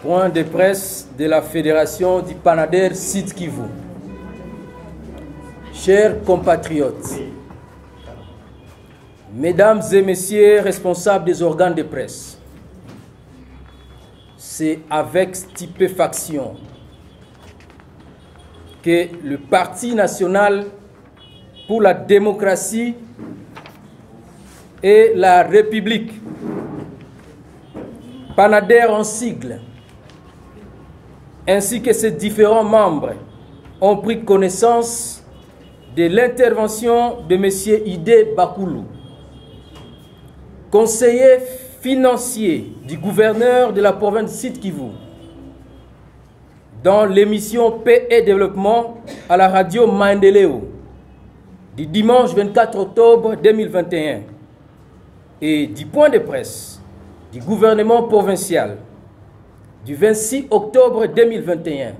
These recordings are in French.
Point de presse de la Fédération du Panader Sud Kivu. Chers compatriotes, mesdames et messieurs responsables des organes de presse, c'est avec stupéfaction que le Parti national pour la démocratie et la République, Panader en sigle, ainsi que ses différents membres, ont pris connaissance de l'intervention de M. Idé Bakoulou, conseiller financier du gouverneur de la province de Sud Kivu, dans l'émission Paix et Développement à la radio Maendeleo du dimanche 24 octobre 2021 et du point de presse du gouvernement provincial du 26 octobre 2021,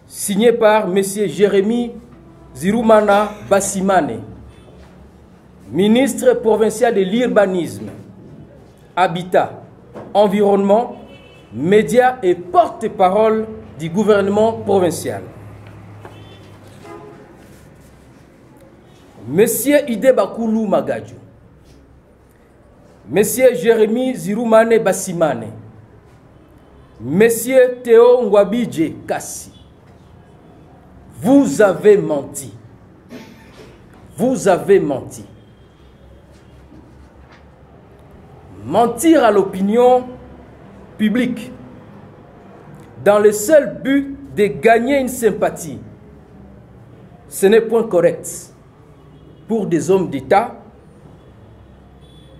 signé par M. Jérémy Zirumana Bassimane, ministre provincial de l'urbanisme, habitat, environnement, médias et porte-parole du gouvernement provincial. Monsieur Idé Bakoulou Magadjou, Monsieur Jérémy Zirumane Bassimane, Monsieur Théo Ngwabidje Kassi, vous avez menti. Vous avez menti. Mentir à l'opinion publique dans le seul but de gagner une sympathie, ce n'est point correct pour des hommes d'État,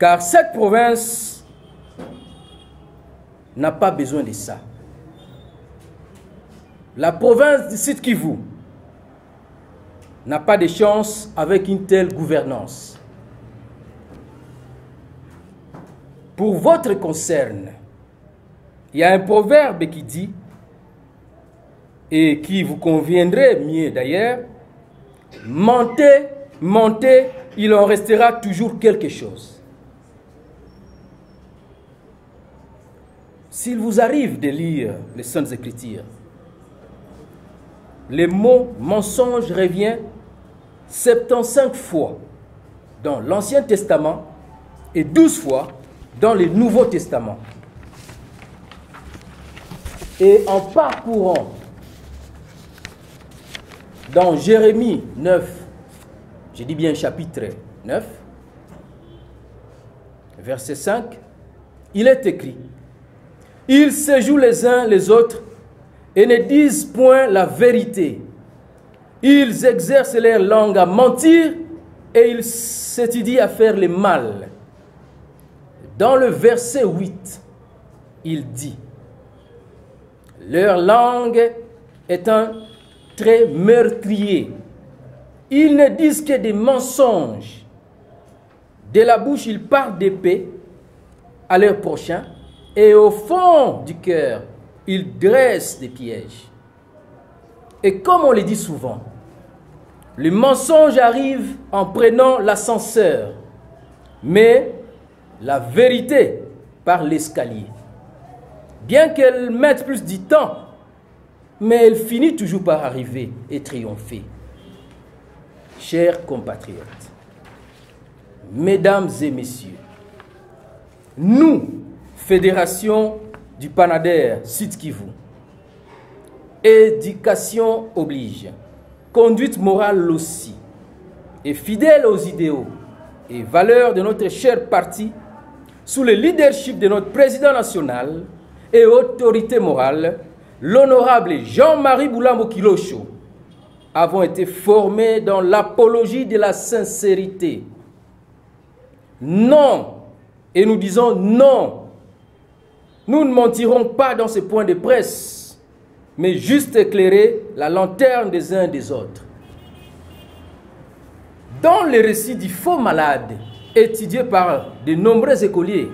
car cette province n'a pas besoin de ça. La province du Sud Kivu n'a pas de chance avec une telle gouvernance. Pour votre concerne, il y a un proverbe qui dit, et qui vous conviendrait mieux d'ailleurs, mentez, mentez, il en restera toujours quelque chose. S'il vous arrive de lire les Saintes Écritures, le mot mensonge revient 75 fois dans l'Ancien Testament et 12 fois dans le Nouveau Testament. Et en parcourant dans Jérémie 9, je dis bien chapitre 9, verset 5, il est écrit: ils se jouent les uns les autres et ne disent point la vérité. Ils exercent leur langue à mentir et ils s'étudient à faire le mal. Dans le verset 8, il dit: leur langue est un trait meurtrier. Ils ne disent que des mensonges. De la bouche, ils parlent d'épée à leur prochain et au fond du cœur, ils dressent des pièges. Et comme on le dit souvent, le mensonge arrive en prenant l'ascenseur, mais la vérité par l'escalier. Bien qu'elle mette plus de temps, mais elle finit toujours par arriver et triompher. Chers compatriotes, mesdames et messieurs, nous, Fédération du Panader Sud Kivu, éducation oblige, conduite morale aussi, et fidèle aux idéaux et valeurs de notre cher parti, sous le leadership de notre président national et autorité morale, l'honorable Jean-Marie Boulambo Kilosho, avons été formés dans l'apologie de la sincérité. Non, et nous disons non. Nous ne mentirons pas dans ces points de presse, mais juste éclairer la lanterne des uns et des autres. Dans le récit du faux malade, étudié par de nombreux écoliers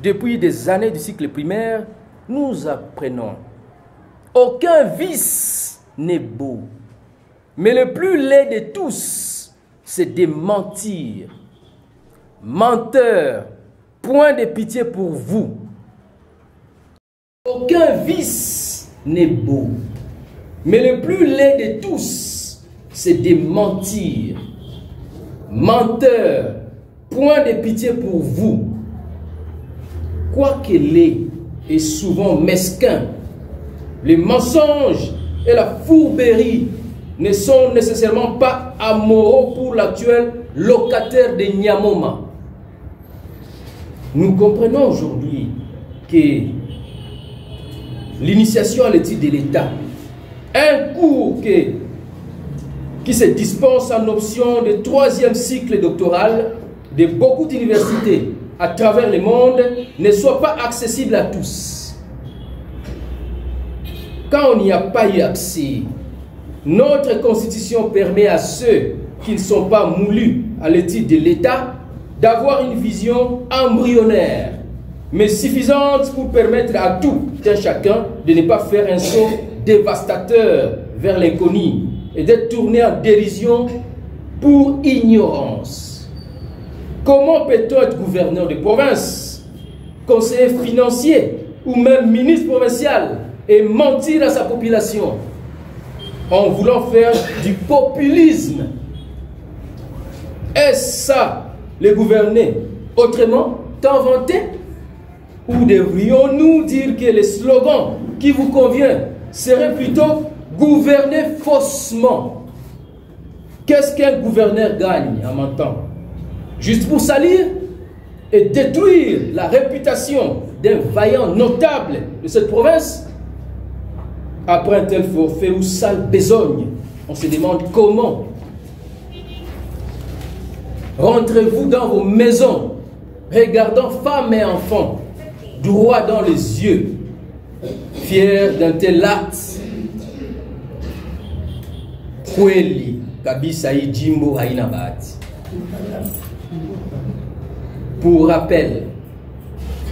depuis des années du cycle primaire, nous apprenons: aucun vice n'est beau, mais le plus laid de tous, c'est de mentir. Menteur, point de pitié pour vous. Aucun vice n'est beau, mais le plus laid de tous, c'est de mentir. Menteur, point de pitié pour vous. Quoique laid et souvent mesquin, les mensonges et la fourberie ne sont nécessairement pas amoraux pour l'actuel locataire de Nyamoma. Nous comprenons aujourd'hui que l'initiation à l'étude de l'État, un cours qui se dispense en option de 3e cycle doctoral de beaucoup d'universités à travers le monde, ne soit pas accessible à tous. Quand on n'y a pas eu accès, notre constitution permet à ceux qui ne sont pas moulus à l'étude de l'État d'avoir une vision embryonnaire, mais suffisante pour permettre à tout un chacun de ne pas faire un saut dévastateur vers l'inconnu et d'être tourné en dérision pour ignorance. Comment peut-on être gouverneur de province, conseiller financier ou même ministre provincial et mentir à sa population en voulant faire du populisme? Est-ce ça, les gouverner autrement, t'inventer? Ou devrions-nous dire que le slogan qui vous convient serait plutôt gouverner faussement? Qu'est-ce qu'un gouverneur gagne en mentant? Juste pour salir et détruire la réputation d'un vaillant notable de cette province? Après un tel forfait ou sale besogne, on se demande comment. Rentrez-vous dans vos maisons, regardant femmes et enfants droit dans les yeux, fiers d'un tel acte. Kweli kabisa hii jimbo haina bahati. Pour rappel,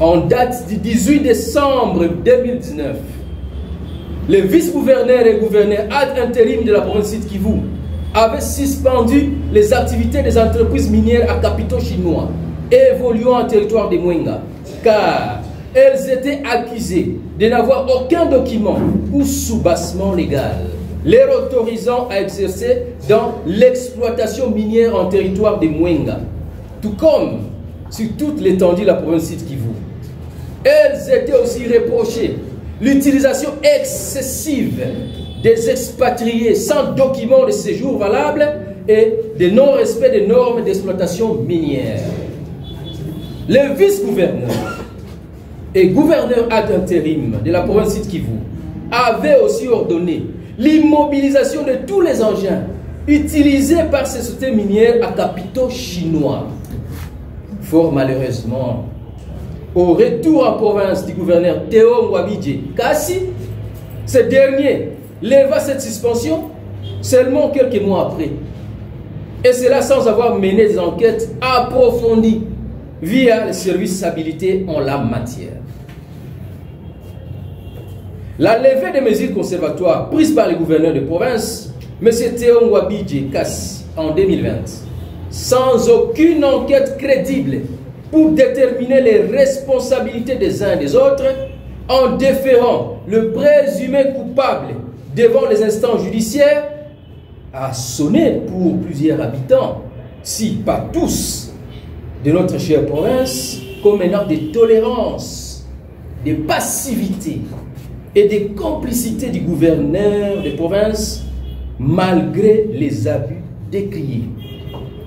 en date du 18 décembre 2019, le vice-gouverneur et gouverneur ad intérim de la province de Kivu avait suspendu les activités des entreprises minières à capitaux chinois évoluant en territoire de Mwenga, car elles étaient accusées de n'avoir aucun document ou soubassement légal les autorisant à exercer dans l'exploitation minière en territoire de Mwenga, tout comme sur toute l'étendue de la province de Kivu. Elles étaient aussi reprochées l'utilisation excessive des expatriés sans document de séjour valable et de non-respect des normes d'exploitation minière. Le vice-gouverneur et gouverneur ad intérim de la province de Kivu avait aussi ordonné l'immobilisation de tous les engins utilisés par ces sociétés minières à capitaux chinois. Fort malheureusement, au retour en province du gouverneur Théo Mwabidje Kassi, ce dernier leva cette suspension seulement quelques mois après. Et cela sans avoir mené des enquêtes approfondies via les services habilités en la matière. La levée des mesures conservatoires prises par le gouverneur de province, M. Théo Mwabidje Kassi, en 2020, sans aucune enquête crédible pour déterminer les responsabilités des uns et des autres, en déférant le présumé coupable devant les instances judiciaires, a sonné pour plusieurs habitants, si pas tous, de notre chère province, comme un acte de tolérance, de passivité et de complicité du gouverneur de province, malgré les abus décriés.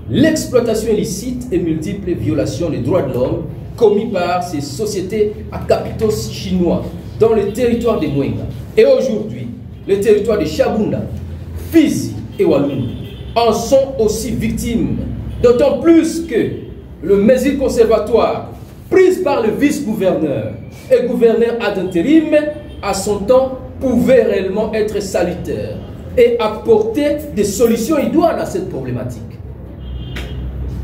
L'exploitation illicite et multiples violations des droits de l'homme commis par ces sociétés à capitaux chinois dans le territoire de Mwenga. Et aujourd'hui, le territoire de Chabunda, Fizi et Wallonie en sont aussi victimes, d'autant plus que le mesure conservatoire prise par le vice-gouverneur et gouverneur ad intérim à son temps pouvait réellement être salutaire et apporter des solutions idoines à cette problématique.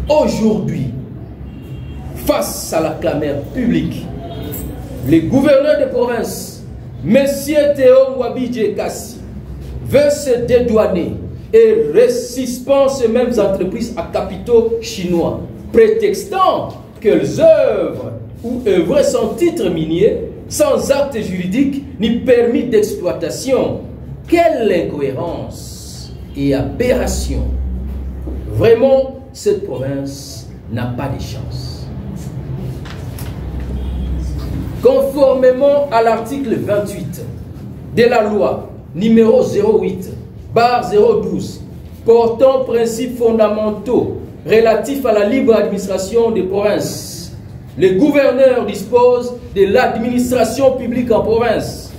Aujourd'hui, face à la clameur publique, le gouverneur de province, M. Théo Mwabidje Kassi, veut se dédouaner et resuspend ces mêmes entreprises à capitaux chinois, prétextant qu'elles œuvrent ou œuvraient sans titre minier sans acte juridique ni permis d'exploitation. Quelle incohérence et aberration! Vraiment, cette province n'a pas de chance. Conformément à l'article 28 de la loi numéro 08/012 portant principes fondamentaux relatifs à la libre administration des provinces, le gouverneur dispose de l'administration publique en province.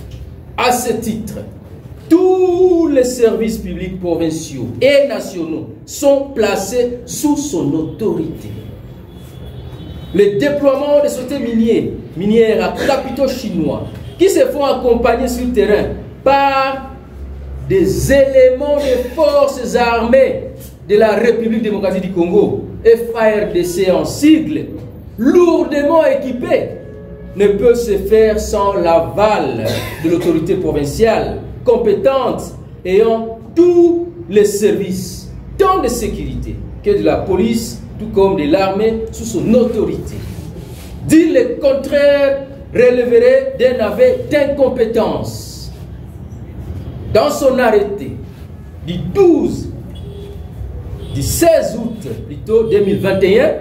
À ce titre, tous les services publics provinciaux et nationaux sont placés sous son autorité. Le déploiement des sociétés minières à capitaux chinois qui se font accompagner sur le terrain par des éléments des forces armées de la République démocratique du Congo, FARDC en sigle, lourdement équipés, ne peut se faire sans l'aval de l'autorité provinciale compétente ayant tous les services, tant de sécurité que de la police, tout comme de l'armée, sous son autorité. Dire le contraire relèverait d'un aveu d'incompétence. Dans son arrêté du 16 août plutôt 2021,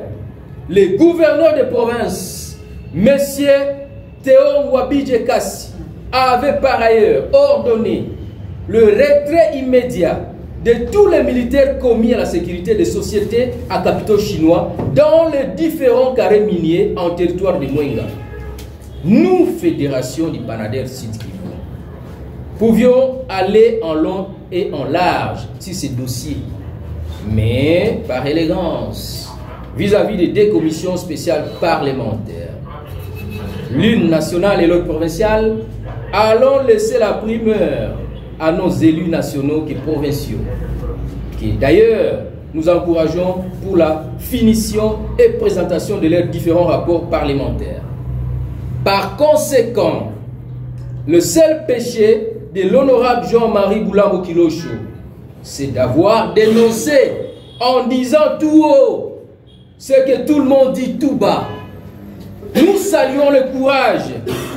le gouverneur de province, M. Théo Nwabidje Kassi, avait par ailleurs ordonné le retrait immédiat de tous les militaires commis à la sécurité des sociétés à capitaux chinois dans les différents carrés miniers en territoire de Mwenga. Nous, Fédération du Panader Sud Kivu, pouvions aller en long et en large sur ces dossiers, mais par élégance, vis-à-vis des deux commissions spéciales parlementaires, l'une nationale et l'autre provinciale, allons laisser la primeur à nos élus nationaux et provinciaux, qui d'ailleurs nous encourageons pour la finition et présentation de leurs différents rapports parlementaires. Par conséquent, le seul péché de l'honorable Jean-Marie Boulambo Kilosho, c'est d'avoir dénoncé en disant tout haut ce que tout le monde dit tout bas. Nous saluons le courage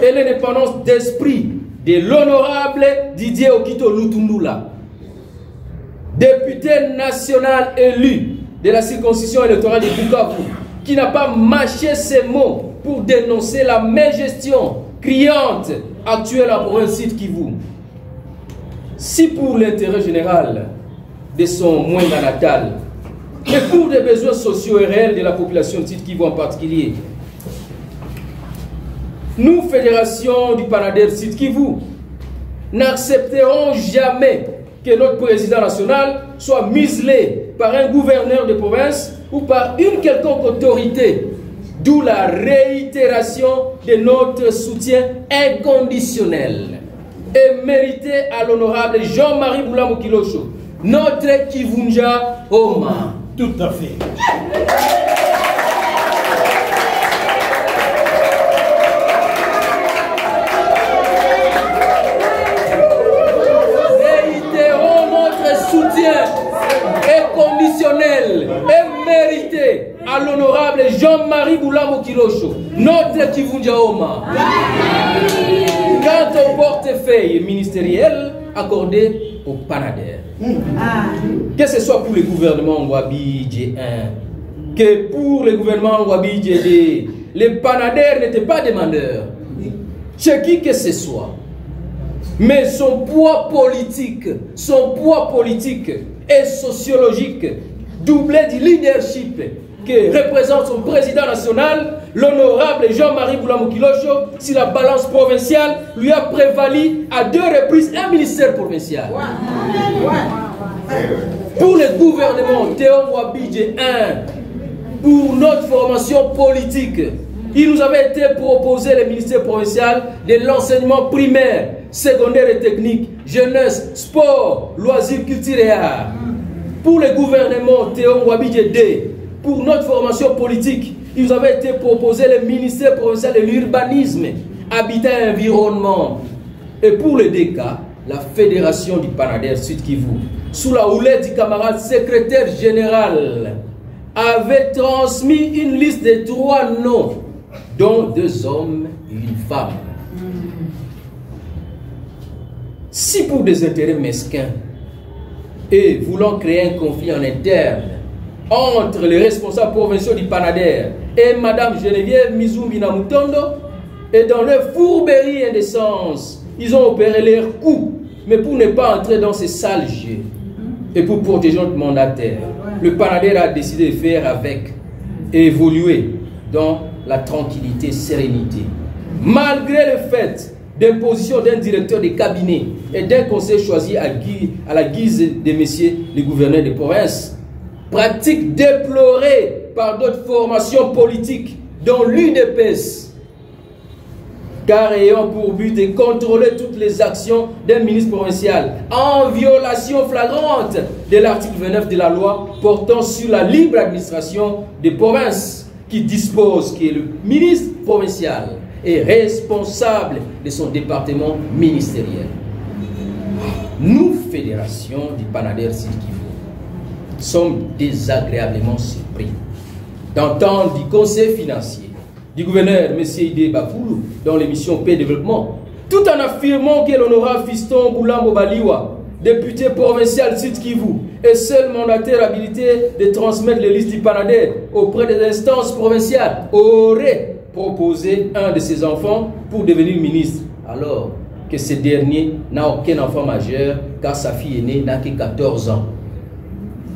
et l'indépendance d'esprit de l'honorable Didier Okito Lutundula, député national élu de la circonscription électorale de Bukavu, qui n'a pas mâché ses mots pour dénoncer la mégestion criante actuelle en province Sud Kivu. Si pour l'intérêt général de son Mwenga natal, et pour des besoins sociaux et réels de la population de Sud Kivu en particulier, nous, Fédération du Panader Sud Kivu, n'accepterons jamais que notre président national soit muselé par un gouverneur de province ou par une quelconque autorité, d'où la réitération de notre soutien inconditionnel et mérité à l'honorable Jean-Marie Boulambo Kilosho, notre Kivunja Oma. Tout à fait. Inconditionnel et mérité à l'honorable Jean-Marie Boulambo Kilosho, notre Kivunja Oma. Quant au portefeuille ministériel accordé au Panader, que ce soit pour le gouvernement Nwabidje 1, que pour le gouvernement Nwabidje 2, le Panader n'était pas demandeur, chez qui que ce soit. Mais son poids politique et sociologique, doublé du leadership que représente son président national, l'honorable Jean-Marie Boulambo Kilosho, si la balance provinciale lui a prévalu à 2 reprises un ministère provincial. Pour le gouvernement Théo Nwabidje 1, pour notre formation politique, il nous avait été proposé le ministère provincial de l'enseignement primaire, secondaire et technique, jeunesse, sport, loisirs, culture et art. Pour le gouvernement Théo Nwabidje 2, pour notre formation politique, il nous avait été proposé le ministère provincial de l'urbanisme, habitat et environnement. Et pour le DK, la Fédération du Panader Sud Kivu, sous la houlette du camarade secrétaire général, avait transmis une liste de 3 noms, dont 2 hommes et une femme. Si pour des intérêts mesquins et voulant créer un conflit en interne entre les responsables provinciaux du Panader et Madame Geneviève Mizumbi Namutondo, et dans leur fourberie et indécence, ils ont opéré leur coup, mais pour ne pas entrer dans ces sales jeux et pour protéger notre mandataire, le Panader a décidé de faire avec et évoluer dans la tranquillité, sérénité. Malgré le fait d'imposition d'un directeur de cabinet et d'un conseil choisi à la guise des messieurs les gouverneurs de province, pratique déplorée par d'autres formations politiques, dont l'UDPS, car ayant pour but de contrôler toutes les actions d'un ministre provincial en violation flagrante de l'article 29 de la loi portant sur la libre administration des provinces, qui dispose que le ministre provincial est responsable de son département ministériel. Nous, Fédération du Panader Sud Kivu, sommes désagréablement surpris d'entendre du conseil financier du gouverneur M. Idé Bakoulou dans l'émission Paix et Développement, tout en affirmant que l'honorable Fiston Boulambo Baliwa, député provincial Sud Kivu, est seul mandataire habilité de transmettre les listes du Panader auprès des instances provinciales, aurait proposé un de ses enfants pour devenir ministre, alors que ce dernier n'a aucun enfant majeur car sa fille aînée n'a que 14 ans.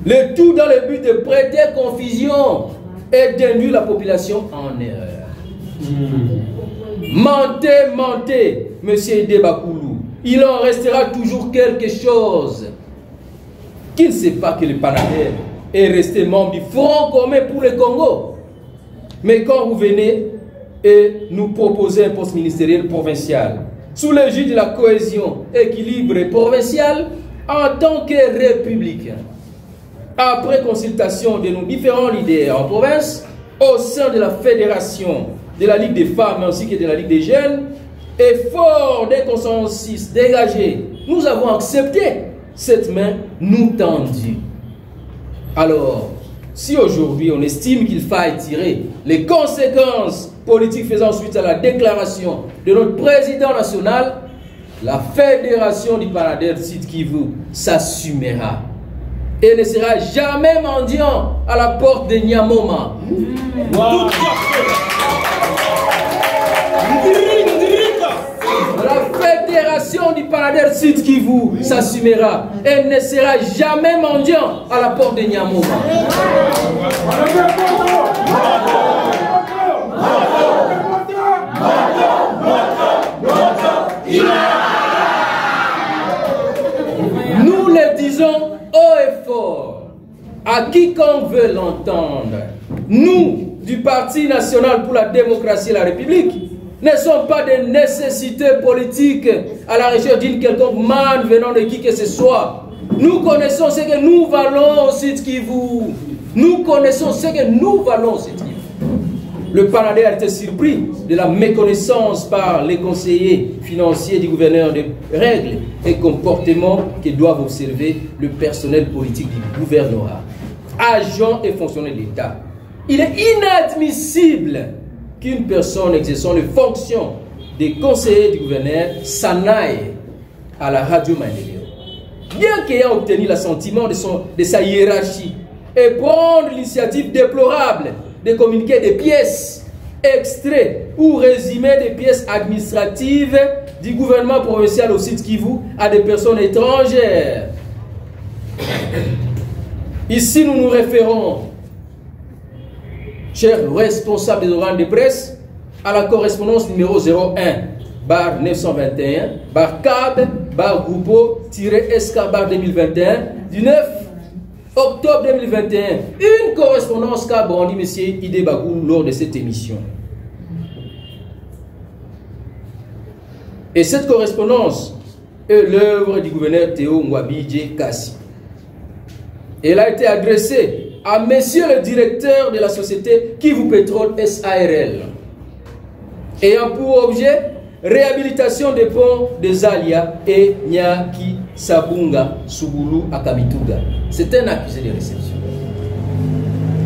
Le tout dans le but de prêter confusion et d'induire la population en erreur. Mentez, mentez, monsieur Idé Bakoulou. Il en restera toujours quelque chose. Qui ne sait pas que le Panader est resté membre du Front commun pour le Congo. Mais quand vous venez et nous proposez un poste ministériel provincial, sous l'égide de la cohésion, équilibre provincial, en tant que républicain, après consultation de nos différents leaders en province, au sein de la fédération de la Ligue des femmes ainsi que de la Ligue des jeunes, et fort des consensus dégagés, nous avons accepté cette main nous tendue. Alors, si aujourd'hui on estime qu'il faille tirer les conséquences politiques faisant suite à la déclaration de notre président national, la Fédération du Panader Sud Kivu s'assumera et ne sera jamais mendiant à la porte de Nyamoma. Wow. La Fédération du Panader Sud Kivu s'assumera et ne sera jamais mendiant à la porte de Nyamoma. Nous le disons haut et fort à quiconque veut l'entendre. Nous, du Parti national pour la démocratie et la République, ne sommes pas des nécessités politiques à la recherche d'une quelconque manne venant de qui que ce soit. Nous connaissons ce que nous valons au Sud Kivu. Nous connaissons ce que nous valons au Sud Kivu. Le Panader a été surpris de la méconnaissance par les conseillers financiers du gouverneur des règles et comportements que doivent observer le personnel politique du gouvernorat, agents et fonctionnaires de l'État. Il est inadmissible qu'une personne exerçant les fonctions des conseillers du gouverneur s'en aille à la radio Maendeleo, bien qu'ayant obtenu l'assentiment de sa hiérarchie, et prendre l'initiative déplorable de communiquer des pièces, extraits ou résumés des pièces administratives du gouvernement provincial au Sud Kivu à des personnes étrangères. Ici, nous nous référons, chers responsables des organes de presse, à la correspondance numéro 01/921/CAB/Groupo-SK/2021 du 9 octobre 2021. Une correspondance qu'a brandi M. Idé Bakoulou lors de cette émission. Et cette correspondance est l'œuvre du gouverneur Théo Ngwabidje Kassi. Elle a été adressée à monsieur le directeur de la société Kivu Pétrole SARL, ayant pour objet réhabilitation des ponts de Zalia et Nyaki Sabunga Souboulou à Kamituga. C'est un accusé de réception.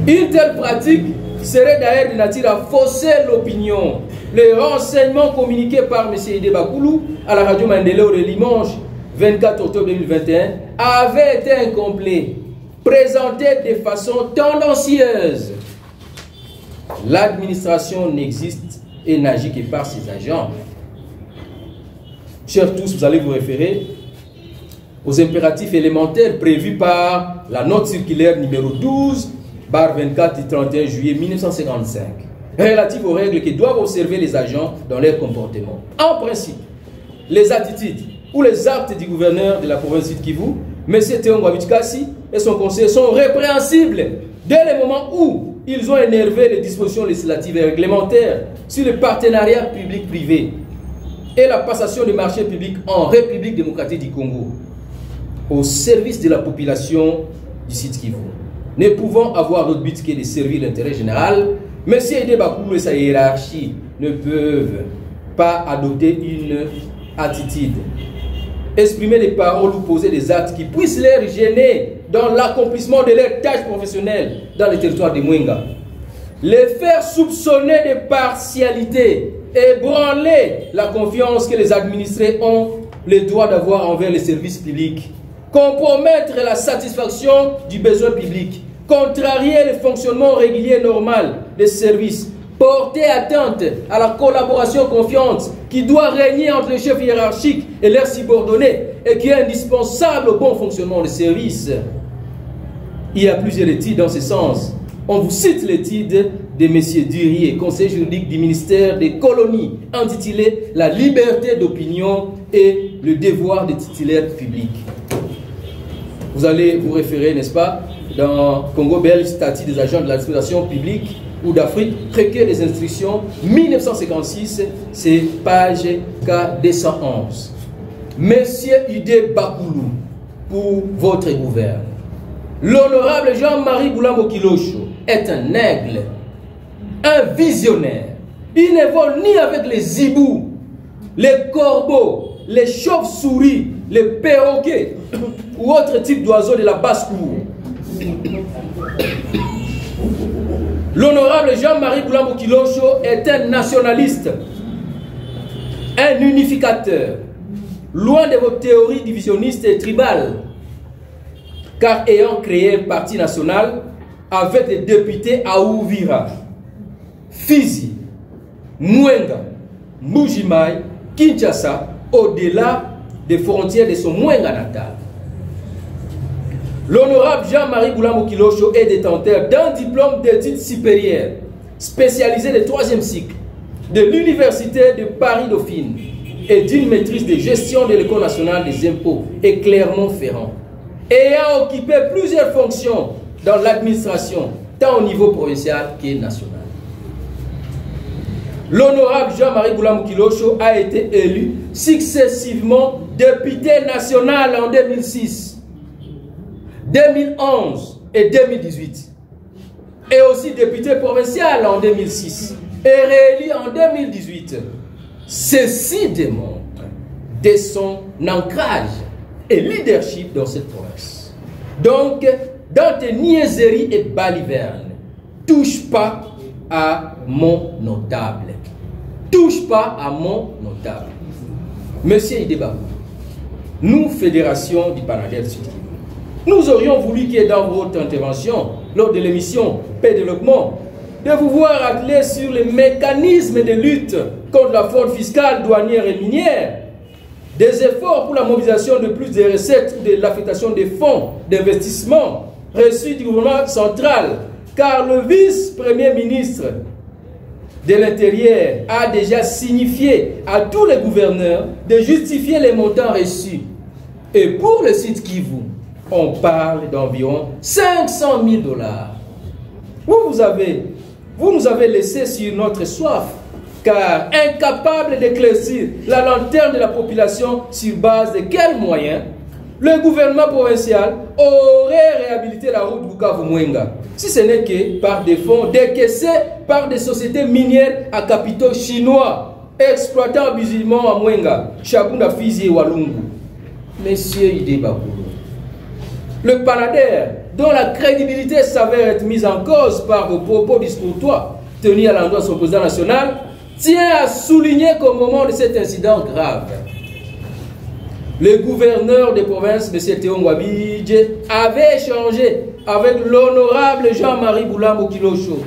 Une telle pratique serait d'ailleurs de nature à fausser l'opinion. Les renseignements communiqués par M. Idé Bakoulou à la radio Maendeleo de Limoges 24 octobre 2021 avait été incomplet, présenté de façon tendancieuse. L'administration n'existe et n'agit que par ses agents. Chers tous, vous allez vous référer aux impératifs élémentaires prévus par la note circulaire numéro 12/24 du 31 juillet 1955, relative aux règles que doivent observer les agents dans leur comportement. En principe, les attitudes ou les actes du gouverneur de la province du Kivu, M. Théon Wabichkassi et son conseil sont répréhensibles dès le moment où ils ont énervé les dispositions législatives et réglementaires sur le partenariat public-privé et la passation des marchés publics en République démocratique du Congo au service de la population du site Kivu. Ne pouvant avoir d'autre but que de servir l'intérêt général, M. Ede Bakoulou et sa hiérarchie ne peuvent pas adopter une attitude, exprimer des paroles ou poser des actes qui puissent les gêner dans l'accomplissement de leurs tâches professionnelles dans le territoire de Mwenga. Les faire soupçonner de partialité et branler la confiance que les administrés ont le droit d'avoir envers les services publics, compromettre la satisfaction du besoin public, contrarier le fonctionnement régulier et normal des services, porter atteinte à la collaboration confiante qui doit régner entre les chefs hiérarchiques et leurs subordonnés et qui est indispensable au bon fonctionnement des services. Il y a plusieurs études dans ce sens. On vous cite l'étude de M. Durier, conseiller juridique du ministère des colonies, intitulée « La liberté d'opinion et le devoir des titulaires publics ». Vous allez vous référer, n'est-ce pas, dans Congo belge, statut des agents de l'administration publique ou d'Afrique, recueil des instructions 1956, c'est page K211. Monsieur Ide Bakoulou, pour votre gouverne. L'honorable Jean-Marie Boulambo Kilosho est un aigle, un visionnaire. Il ne vole ni avec les zibous, les corbeaux, les chauves-souris, les perroquets ou autres types d'oiseaux de la basse-cour. L'honorable Jean-Marie Boulambo Kilosho est un nationaliste, un unificateur, loin de vos théories divisionnistes et tribales, car ayant créé un parti national avec des députés à Ouvira, Fizi, Mwenga, Mbujimaï, Kinshasa, au-delà des frontières de son Mwenga natal. L'honorable Jean-Marie Boulambo Kilosho est détenteur d'un diplôme d'études supérieures spécialisé de 3e cycle de l'Université de Paris-Dauphine et d'une maîtrise de gestion de l'École nationale des impôts et Clermont-Ferrand, ayant occupé plusieurs fonctions dans l'administration, tant au niveau provincial que national. L'honorable Jean-Marie Boulambo Kilosho a été élu successivement député national en 2006, 2011 et 2018, et aussi député provincial en 2006 et réélu en 2018. Ceci démontre de son ancrage et leadership dans cette province. Donc, dans tes niaiseries et balivernes, touche pas à mon notable. Touche pas à mon notable. Monsieur Ideba, nous, Fédération du Panadel Sud, nous aurions voulu qu'il y ait dans votre intervention, lors de l'émission Paix et Développement, de vous voir atteler sur les mécanismes de lutte contre la fraude fiscale, douanière et minière, des efforts pour la mobilisation de plus de recettes ou de l'affectation des fonds d'investissement reçus du gouvernement central, car le vice-premier ministre de l'Intérieur a déjà signifié à tous les gouverneurs de justifier les montants reçus. Et pour le site Kivu, on parle d'environ 500 000 $. Vous nous avez laissé sur notre soif, car incapable d'éclaircir la lanterne de la population sur base de quels moyens le gouvernement provincial aurait réhabilité la route Bukavu-Mwenga, si ce n'est que par des fonds décaissés par des sociétés minières à capitaux chinois exploitant abusivement à Mwenga, Chabunda, Fizi et Walungu. Monsieur Ide Bakoulou, le Panader, dont la crédibilité s'avère être mise en cause par vos propos discourtois tenus à l'endroit de son président national, tient à souligner qu'au moment de cet incident grave, le gouverneur de province, M. Théo Ngwabidje, avait échangé avec l'honorable Jean-Marie Boulambo Kilosho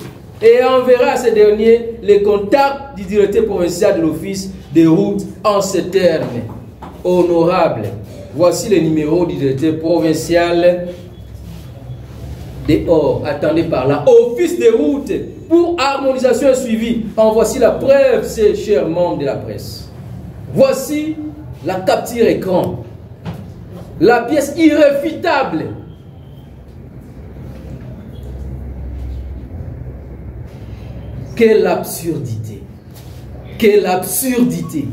et enverra à ce dernier les contacts du directeur provincial de l'office des routes en ces termes. Honorable, voici le numéro du directeur provincial dehors, attendez par là, office des routes pour harmonisation et suivi. En voici la preuve, ces chers membres de la presse. Voici la capture écran, la pièce irréfutable. Quelle absurdité! Quelle absurdité!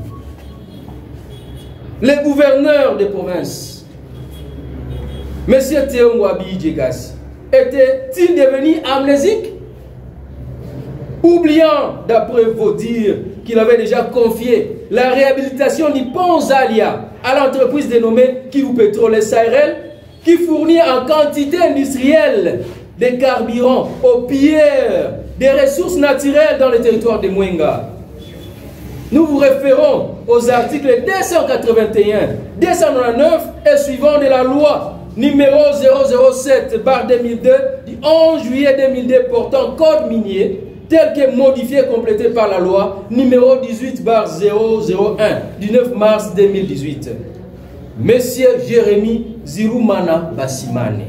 Les gouverneurs des provinces, M. Théo Ngwabidje Gassi, était-il devenu amnésique? Oubliant, d'après vos dires, qu'il avait déjà confié la réhabilitation du pont Zalia à l'entreprise dénommée Kivu Pétrole SARL, qui fournit en quantité industrielle des carburants aux pilleurs des ressources naturelles dans le territoire de Mwenga. Nous vous référons aux articles 281, 299 et suivants de la loi numéro 007/2002 du 11 juillet 2002 portant code minier, tel que modifié et complété par la loi numéro 18/001 du 9 mars 2018. Monsieur Jérémy Ziroumana Bassimane,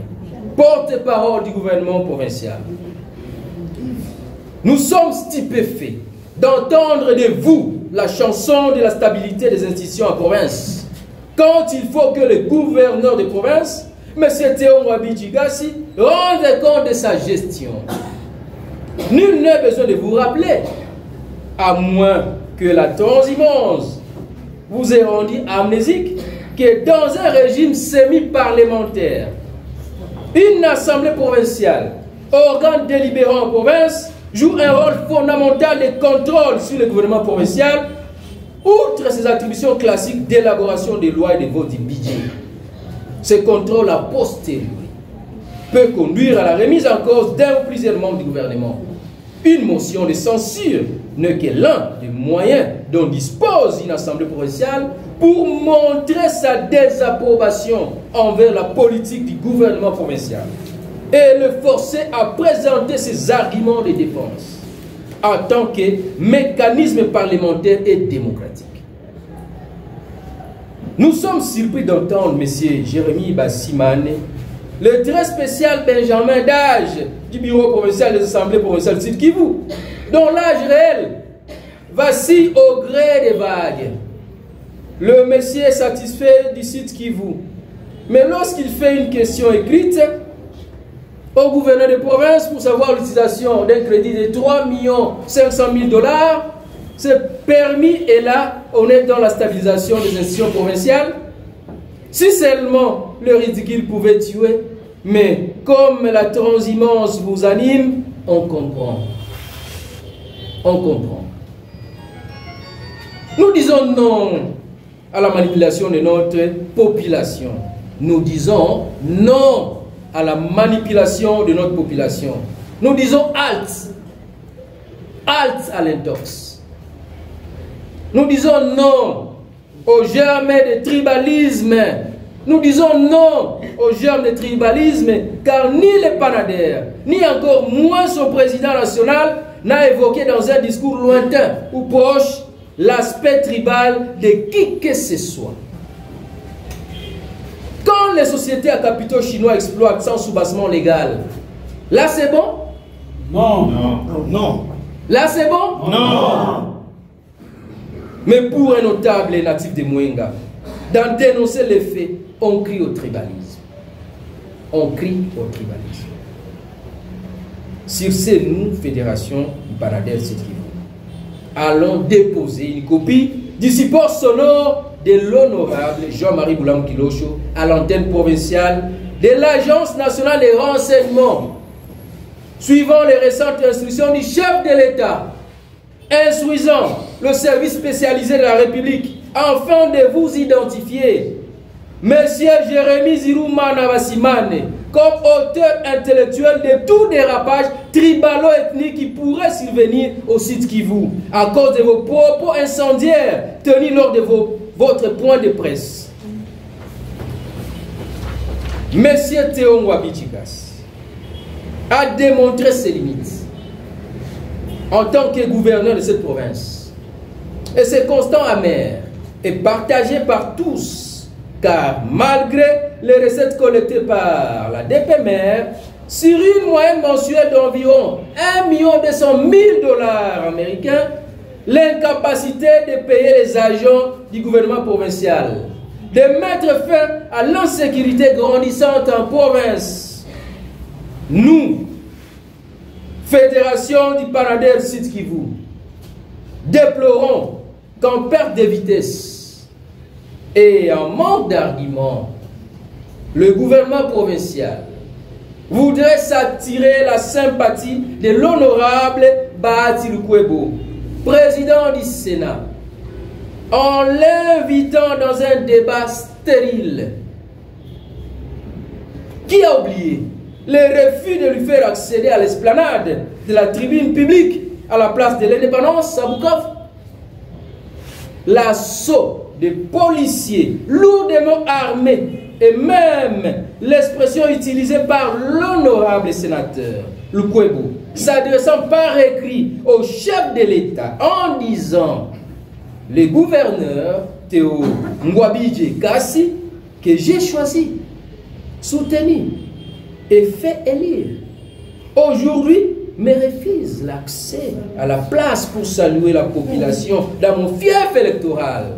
porte-parole du gouvernement provincial. Nous sommes stupéfaits d'entendre de vous la chanson de la stabilité des institutions en province, quand il faut que le gouverneur de province, M. Théo Ngwabidje Gassi, rende compte de sa gestion. Nul n'a besoin de vous rappeler, à moins que la transhumance vous ait rendu amnésique, que dans un régime semi-parlementaire, une assemblée provinciale, organe délibérant en province, joue un rôle fondamental de contrôle sur le gouvernement provincial, outre ses attributions classiques d'élaboration des lois et de vote du budget. Ce contrôle a posteriori peut conduire à la remise en cause d'un ou plusieurs membres du gouvernement. Une motion de censure n'est que l'un des moyens dont dispose une assemblée provinciale pour montrer sa désapprobation envers la politique du gouvernement provincial et le forcer à présenter ses arguments de défense en tant que mécanisme parlementaire et démocratique. Nous sommes surpris d'entendre M. Jérémy Bassimane, le très spécial Benjamin d'âge du bureau provincial des assemblées provinciales du Sud Kivu, dont l'âge réel vacille au gré des vagues. Le monsieur est satisfait du Sud Kivu, mais lorsqu'il fait une question écrite au gouverneur de province pour savoir l'utilisation d'un crédit de 3 500 000 $, c'est permis et là, on est dans la stabilisation des institutions provinciales. Si seulement le ridicule pouvait tuer, mais comme la transhumance vous anime, on comprend. On comprend. Nous disons non à la manipulation de notre population. Nous disons non à la manipulation de notre population. Nous disons halt. Halt à l'intox. Nous disons non au germe de tribalisme. Nous disons non au germe de tribalisme, car ni le Panader, ni encore moins son président national n'a évoqué dans un discours lointain ou proche l'aspect tribal de qui que ce soit. Quand les sociétés à capitaux chinois exploitent sans soubassement légal, là c'est bon? Non. Non. Là c'est bon? Non. Mais pour un notable et natif de Mwenga, d'en dénoncer les faits, on crie au tribalisme. On crie au tribalisme. Sur ces nous, Fédération du Panader Sud Kivu, allons déposer une copie du support sonore de l'honorable Jean-Marie Boulambo Kilosho à l'antenne provinciale de l'Agence nationale des renseignements, suivant les récentes instructions du chef de l'État, instruisant le service spécialisé de la République afin de vous identifier, Monsieur Jérémy Ziroumana Bassimane, comme auteur intellectuel de tout dérapage tribalo-ethnique qui pourrait survenir au Sud Kivu à cause de vos propos incendiaires tenus lors de votre point de presse. Monsieur Théo Ngouabi-Tchikas a démontré ses limites en tant que gouverneur de cette province. Et ce constat amer est partagé par tous, car malgré les recettes collectées par la DPMR, sur une moyenne mensuelle d'environ 1 200 000 $ américains, l'incapacité de payer les agents du gouvernement provincial, de mettre fin à l'insécurité grandissante en province. Nous, Fédération du Panader Sud Kivu, déplorons qu'en perte de vitesse et en manque d'arguments, le gouvernement provincial voudrait s'attirer la sympathie de l'honorable Bahati Lukwebo, président du Sénat, en l'invitant dans un débat stérile. Qui a oublié le refus de lui faire accéder à l'esplanade de la tribune publique à la place de l'indépendance à Bukavu? L'assaut des policiers lourdement armés et même l'expression utilisée par l'honorable sénateur Lukwebo, s'adressant par écrit au chef de l'État en disant: le gouverneur Théo Ngouabi-Tchikas, que j'ai choisi, soutenu et fait élire, aujourd'hui me refuse l'accès à la place pour saluer la population dans mon fief électoral.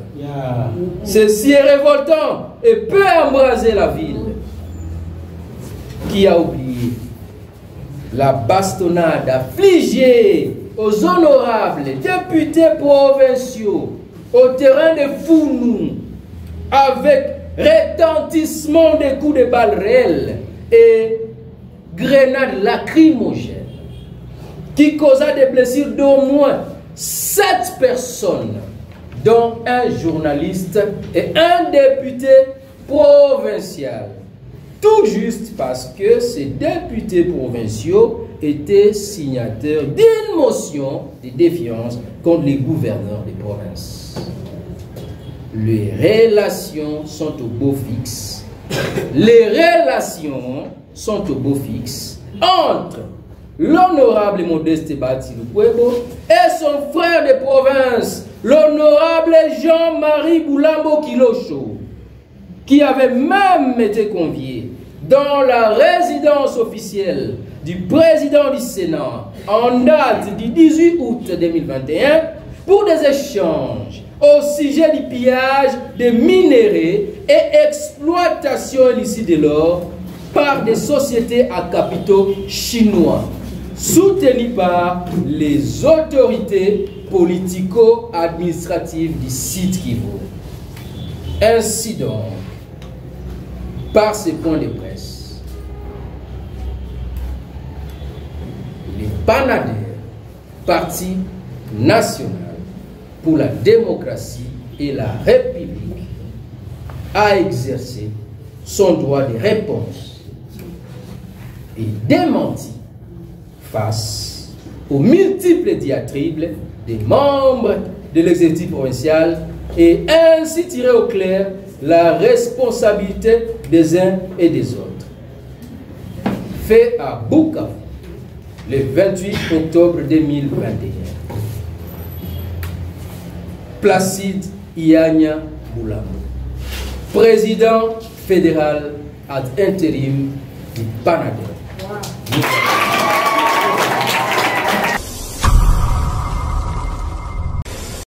Ceci est révoltant et peut embraser la ville. Qui a oublié la bastonnade affligée aux honorables députés provinciaux au terrain de Founou, avec retentissement des coups de balles réelles et grenades lacrymogènes, qui causa des blessures d'au moins 7 personnes, dont un journaliste et un député provincial. Tout juste parce que ces députés provinciaux étaient signataires d'une motion de défiance contre les gouverneurs des provinces. Les relations sont au beau fixe. Les relations sont au beau fixe entre l'honorable et modeste Bahati Lukwebo et son frère de province, l'honorable Jean-Marie Boulambo Kilosho, qui avait même été convié dans la résidence officielle du président du Sénat en date du 18 août 2021 pour des échanges au sujet du pillage des minéraux et exploitation illicite de l'or par des sociétés à capitaux chinois, soutenues par les autorités politico-administratives du Sud Kivu. Ainsi donc, par ces points de presse, les Panader, Parti national pour la démocratie et la République, a exercé son droit de réponse et démenti face aux multiples diatribes des membres de l'exécutif provincial et ainsi tirer au clair la responsabilité des uns et des autres. Fait à Bukavu le 28 octobre 2021. Placide Ianya Boulambo, président fédéral ad intérim du Panader. Wow.